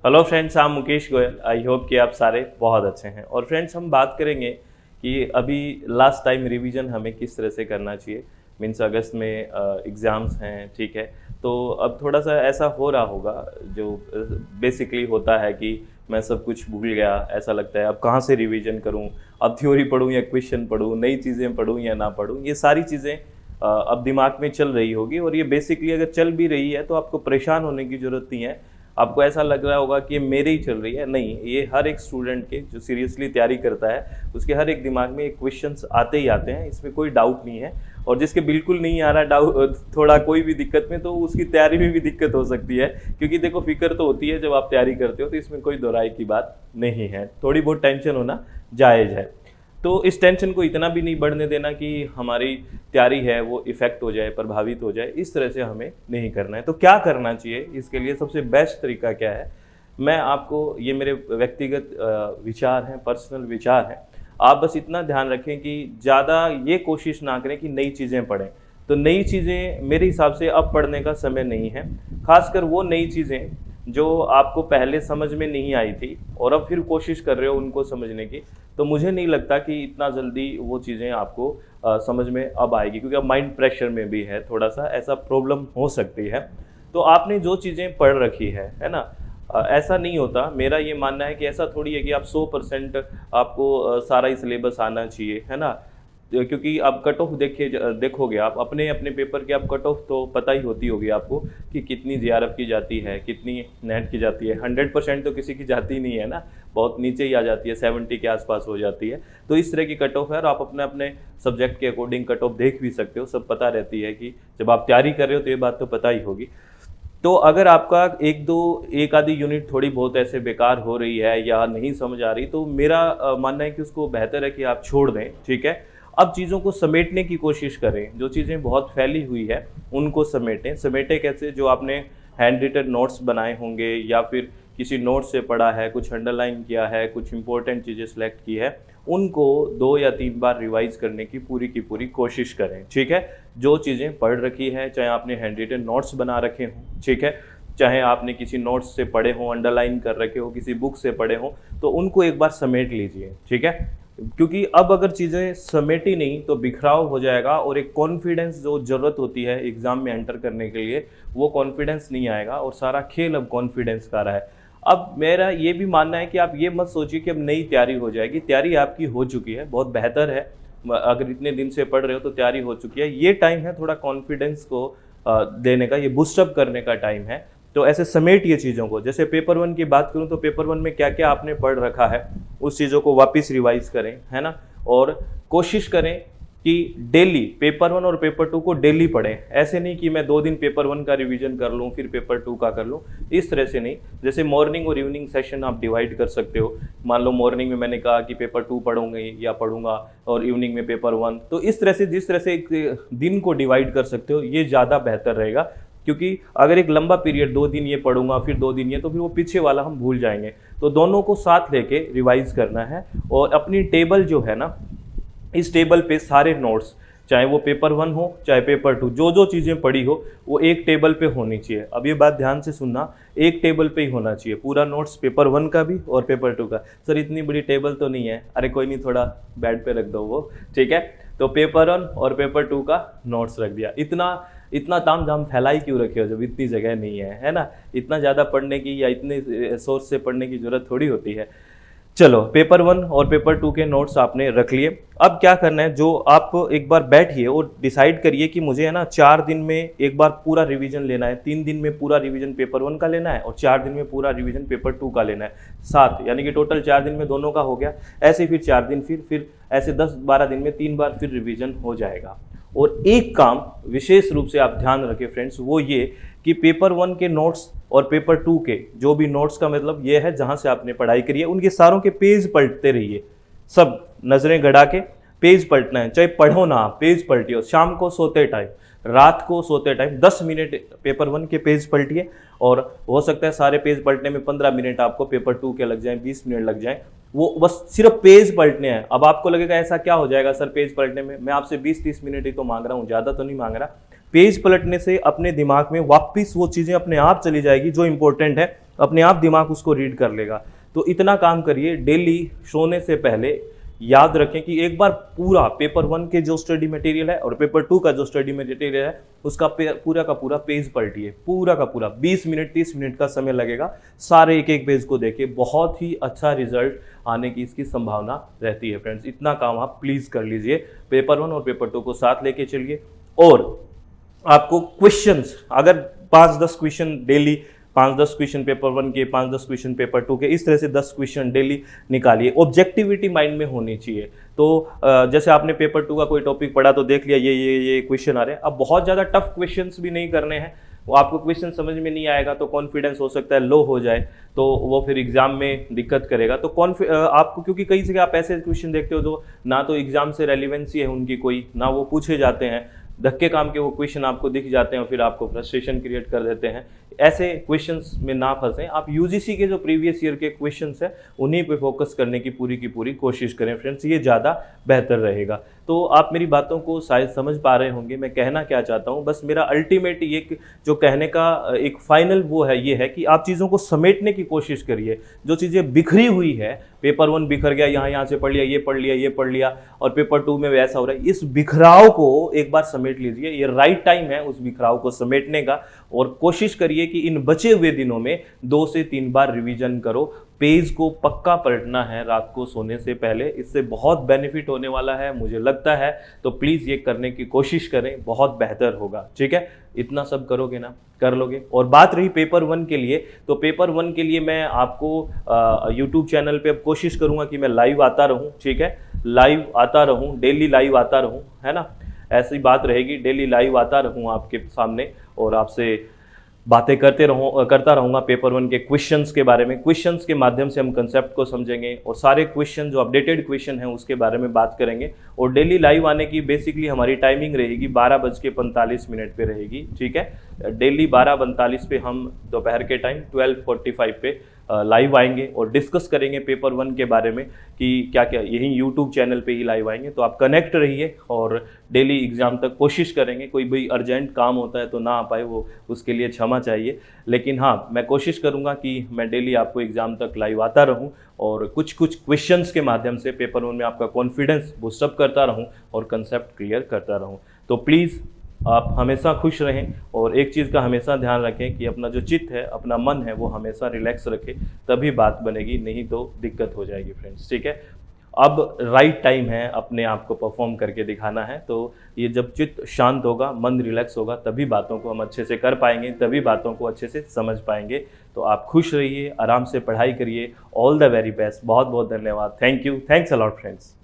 Hello friends, I am Mukesh Goyal. I hope कि आप सारे बहुत अच्छे हैं। और फ्रेंड्स, हम बात करेंगे कि अभी लास्ट टाइम रिवीजन हमें किस तरह से करना चाहिए। मीन्स अगस्त में एग्ज़ाम्स हैं, ठीक है। तो अब थोड़ा सा ऐसा हो रहा होगा जो बेसिकली होता है कि मैं सब कुछ भूल गया, ऐसा लगता है अब कहाँ से रिवीजन करूँ, अब थ्योरी पढूँ या क्वेश्चन पढूँ, नई चीज़ें पढूँ या ना पढूँ, ये सारी चीज़ें अब दिमाग में चल रही होगी। और ये बेसिकली अगर चल भी रही है तो आपको परेशान होने की ज़रूरत नहीं है। आपको ऐसा लग रहा होगा कि ये मेरे ही चल रही है, नहीं, ये हर एक स्टूडेंट के जो सीरियसली तैयारी करता है उसके हर एक दिमाग में ये क्वेश्चंस आते ही आते हैं, इसमें कोई डाउट नहीं है। और जिसके बिल्कुल नहीं आ रहा डाउट, थोड़ा कोई भी दिक्कत में, तो उसकी तैयारी में भी दिक्कत हो सकती है। क्योंकि देखो, फिक्र तो होती है जब आप तैयारी करते हो, तो इसमें कोई दोहराई की बात नहीं है। थोड़ी बहुत टेंशन होना जायज़ है। तो इस टेंशन को इतना भी नहीं बढ़ने देना कि हमारी तैयारी है वो इफ़ेक्ट हो जाए, प्रभावित हो जाए। इस तरह से हमें नहीं करना है। तो क्या करना चाहिए इसके लिए? सबसे बेस्ट तरीका क्या है, मैं आपको, ये मेरे व्यक्तिगत विचार हैं, पर्सनल विचार हैं। आप बस इतना ध्यान रखें कि ज़्यादा ये कोशिश ना करें कि नई चीज़ें पढ़ें। तो नई चीज़ें मेरे हिसाब से अब पढ़ने का समय नहीं है। ख़ासकर वो नई चीज़ें जो आपको पहले समझ में नहीं आई थी और अब फिर कोशिश कर रहे हो उनको समझने की। तो मुझे नहीं लगता कि इतना जल्दी वो चीज़ें आपको समझ में अब आएगी, क्योंकि अब माइंड प्रेशर में भी है, थोड़ा सा ऐसा प्रॉब्लम हो सकती है। तो आपने जो चीज़ें पढ़ रखी है ना, ऐसा नहीं होता। मेरा ये मानना है कि ऐसा थोड़ी है कि आप 100% आपको सारा ही सिलेबस आना चाहिए, है ना। क्योंकि आप कट ऑफ देखोगे, आप अपने अपने पेपर के आप कट ऑफ तो पता ही होती होगी आपको कि कितनी जीआरएफ की जाती है, कितनी नेट की जाती है। 100% तो किसी की जाती नहीं है ना, बहुत नीचे ही आ जाती है, 70 के आसपास हो जाती है। तो इस तरह की कट ऑफ है और आप अपने अपने सब्जेक्ट के अकॉर्डिंग कट ऑफ देख भी सकते हो। सब पता रहती है कि जब आप तैयारी कर रहे हो तो ये बात तो पता ही होगी। तो अगर आपका एक आधी यूनिट थोड़ी बहुत ऐसे बेकार हो रही है या नहीं समझ आ रही, तो मेरा मानना है कि उसको बेहतर है कि आप छोड़ दें, ठीक है। अब चीज़ों को समेटने की कोशिश करें। जो चीज़ें बहुत फैली हुई है उनको समेटें कैसे? जो आपने हैंड रिटन नोट्स बनाए होंगे या फिर किसी नोट से पढ़ा है, कुछ अंडरलाइन किया है, कुछ इंपॉर्टेंट चीज़ें सेलेक्ट की है, उनको 2 या 3 बार रिवाइज करने की पूरी कोशिश करें, ठीक है। जो चीज़ें पढ़ रखी है, चाहे आपने हैंड रिटन नोट्स बना रखे हों, ठीक है, चाहे आपने किसी नोट्स से पढ़े हों, अंडरलाइन कर रखे हो, किसी बुक से पढ़े हों, तो उनको एक बार समेट लीजिए, ठीक है। क्योंकि अब अगर चीज़ें समेटी नहीं तो बिखराव हो जाएगा और एक कॉन्फिडेंस जो ज़रूरत होती है एग्ज़ाम में एंटर करने के लिए, वो कॉन्फिडेंस नहीं आएगा और सारा खेल अब कॉन्फिडेंस का रहा है। अब मेरा ये भी मानना है कि आप ये मत सोचिए कि अब नई तैयारी हो जाएगी। तैयारी आपकी हो चुकी है, बहुत बेहतर है। अगर इतने दिन से पढ़ रहे हो तो तैयारी हो चुकी है। ये टाइम है थोड़ा कॉन्फिडेंस को देने का, ये बूस्टअप करने का टाइम है। तो ऐसे समेटिए चीज़ों को। जैसे पेपर 1 की बात करूँ तो पेपर 1 में क्या क्या आपने पढ़ रखा है, उस चीज़ों को वापस रिवाइज करें, है ना। और कोशिश करें कि डेली पेपर 1 और पेपर 2 को डेली पढ़ें। ऐसे नहीं कि मैं 2 दिन पेपर 1 का रिवीजन कर लूँ फिर पेपर 2 का कर लूँ, इस तरह से नहीं। जैसे मॉर्निंग और इवनिंग सेशन आप डिवाइड कर सकते हो। मान लो मॉर्निंग में मैंने कहा कि पेपर 2 पढ़ूंगे या पढ़ूंगा और इवनिंग में पेपर 1। तो इस तरह से, जिस तरह से एक दिन को डिवाइड कर सकते हो, ये ज़्यादा बेहतर रहेगा। क्योंकि अगर एक लंबा पीरियड 2 दिन ये पढ़ूंगा फिर 2 दिन ये, तो फिर वो पीछे वाला हम भूल जाएंगे। तो दोनों को साथ लेके रिवाइज करना है। और अपनी टेबल जो है ना, इस टेबल पे सारे नोट्स, चाहे वो पेपर 1 हो चाहे पेपर 2, जो जो चीज़ें पढ़ी हो वो एक टेबल पे होनी चाहिए। अब ये बात ध्यान से सुनना, एक टेबल पे ही होना चाहिए पूरा नोट्स, पेपर 1 का भी और पेपर 2 का। सर इतनी बड़ी टेबल तो नहीं है, अरे कोई नहीं, थोड़ा बेड पे रख दो वो, ठीक है। तो पेपर 1 और पेपर 2 का नोट्स रख दिया। इतना इतना ताम झाम फैलाई क्यों रखे हो जब इतनी जगह नहीं है ना। इतना ज़्यादा पढ़ने की या इतने सोर्स से पढ़ने की ज़रूरत थोड़ी होती है। चलो, पेपर 1 और पेपर 2 के नोट्स आपने रख लिए। अब क्या करना है, जो आप एक बार बैठिए और डिसाइड करिए कि मुझे, है ना, 4 दिन में एक बार पूरा रिवीजन लेना है, 3 दिन में पूरा रिवीजन पेपर 1 का लेना है और 4 दिन में पूरा रिवीजन पेपर 2 का लेना है। 7, यानी कि टोटल 4 दिन में दोनों का हो गया। ऐसे फिर 4 दिन, फिर ऐसे 10-12 दिन में 3 बार फिर रिवीजन हो जाएगा। और एक काम विशेष रूप से आप ध्यान रखें फ्रेंड्स, वो ये कि पेपर 1 के नोट्स और पेपर 2 के जो भी नोट्स, का मतलब ये है जहाँ से आपने पढ़ाई करी है, उनके सारों के पेज पलटते रहिए। सब नज़रें गड़ा के पेज पलटना है, चाहे पढ़ो ना, पेज पलटियो। शाम को सोते टाइम, रात को सोते टाइम 10 मिनट पेपर 1 के पेज पलटिए। और हो सकता है सारे पेज पलटने में 15 मिनट आपको पेपर 2 के लग जाएं, 20 मिनट लग जाएं। वो बस सिर्फ पेज पलटने हैं। अब आपको लगेगा ऐसा क्या हो जाएगा सर पेज पलटने में, मैं आपसे 20-30 मिनट ही तो मांग रहा हूँ, ज़्यादा तो नहीं मांग रहा। पेज पलटने से अपने दिमाग में वापस वो चीज़ें अपने आप चली जाएगी जो इंपॉर्टेंट है। अपने आप दिमाग उसको रीड कर लेगा। तो इतना काम करिए, डेली सोने से पहले याद रखें कि एक बार पूरा पेपर 1 के जो स्टडी मटेरियल है और पेपर 2 का जो स्टडी मटेरियल है उसका पूरा का पूरा पेज पलटिए, पूरा का पूरा 20 मिनट 30 मिनट का समय लगेगा, सारे एक एक पेज को देखिए, बहुत ही अच्छा रिजल्ट आने की इसकी संभावना रहती है फ्रेंड्स। इतना काम आप प्लीज़ कर लीजिए, पेपर 1 और पेपर 2 को साथ लेके चलिए। और आपको क्वेश्चंस अगर 5-10 क्वेश्चन डेली, 5-10 क्वेश्चन पेपर 1 के, 5-10 क्वेश्चन पेपर 2 के, इस तरह से 10 क्वेश्चन डेली निकालिए। ऑब्जेक्टिविटी माइंड में होनी चाहिए। तो जैसे आपने पेपर 2 का कोई टॉपिक पढ़ा तो देख लिया ये क्वेश्चन आ रहे हैं, अब बहुत ज़्यादा टफ क्वेश्चंस भी नहीं करने हैं। वो आपको क्वेश्चन समझ में नहीं आएगा तो कॉन्फिडेंस हो सकता है लो हो जाए, तो वो फिर एग्जाम में दिक्कत करेगा। तो आपको, क्योंकि कई जगह आप ऐसे क्वेश्चन देखते हो जो ना तो एग्जाम से रेलिवेंसी है उनकी कोई, ना वो पूछे जाते हैं, धक्के काम के वो क्वेश्चन आपको दिख जाते हैं और फिर आपको फ्रस्ट्रेशन क्रिएट कर देते हैं। ऐसे क्वेश्चंस में ना फंसें, आप यूजीसी के जो प्रीवियस ईयर के क्वेश्चंस हैं उन्हीं पे फोकस करने की पूरी कोशिश करें फ्रेंड्स, ये ज़्यादा बेहतर रहेगा। तो आप मेरी बातों को शायद समझ पा रहे होंगे मैं कहना क्या चाहता हूँ। बस मेरा अल्टीमेट ये जो कहने का एक फाइनल वो है, ये है कि आप चीज़ों को समेटने की कोशिश करिए। जो चीज़ें बिखरी हुई है, पेपर 1 बिखर गया, यहाँ से पढ़ लिया, ये पढ़ लिया और पेपर 2 में वैसा हो रहा है, इस बिखराव को एक बार समेट लीजिए। ये राइट टाइम है उस बिखराव को समेटने का, और कोशिश करिए कि इन बचे हुए दिनों में 2 से 3 बार रिवीजन करो। पेज को पक्का पलटना है रात को सोने से पहले, इससे बहुत बेनिफिट होने वाला है मुझे लगता है। तो प्लीज़ ये करने की कोशिश करें, बहुत बेहतर होगा। ठीक है, इतना सब करोगे ना, कर लोगे। और बात रही पेपर 1 के लिए, तो पेपर 1 के लिए मैं आपको यूट्यूब चैनल पे अब कोशिश करूँगा कि मैं लाइव आता रहूँ। ठीक है, लाइव आता रहूँ, डेली लाइव आता रहूँ, है ना, ऐसी बात रहेगी, डेली लाइव आता रहूँ आपके सामने और आपसे बातें करता रहूँगा पेपर 1 के क्वेश्चंस के बारे में। क्वेश्चंस के माध्यम से हम कंसेप्ट को समझेंगे और सारे क्वेश्चन जो अपडेटेड क्वेश्चन हैं उसके बारे में बात करेंगे। और डेली लाइव आने की बेसिकली हमारी टाइमिंग रहेगी 12:45 पे रहेगी। ठीक है, डेली 12:45 पे हम दोपहर के टाइम 12:45 पे लाइव आएंगे और डिस्कस करेंगे पेपर 1 के बारे में कि क्या क्या, यही यूट्यूब चैनल पे ही लाइव आएंगे। तो आप कनेक्ट रहिए और डेली एग्ज़ाम तक कोशिश करेंगे। कोई भी अर्जेंट काम होता है तो ना आ पाए, वो उसके लिए क्षमा चाहिए, लेकिन हाँ मैं कोशिश करूँगा कि मैं डेली आपको एग्ज़ाम तक लाइव आता रहूँ और कुछ क्वेश्चंस के माध्यम से पेपर 1 में आपका कॉन्फिडेंस बूस्टअप करता रहूँ और कंसेप्ट क्लियर करता रहूँ। तो प्लीज़ आप हमेशा खुश रहें और एक चीज़ का हमेशा ध्यान रखें कि अपना जो चित्त है, अपना मन है, वो हमेशा रिलैक्स रखें, तभी बात बनेगी, नहीं तो दिक्कत हो जाएगी फ्रेंड्स। ठीक है, अब राइट टाइम है अपने आप को परफॉर्म करके दिखाना है। तो ये जब चित्त शांत होगा, मन रिलैक्स होगा, तभी बातों को हम अच्छे से कर पाएंगे, तभी बातों को अच्छे से समझ पाएंगे। तो आप खुश रहिए, आराम से पढ़ाई करिए। ऑल द वेरी बेस्ट, बहुत बहुत धन्यवाद। Thank you, thanks a lot friends.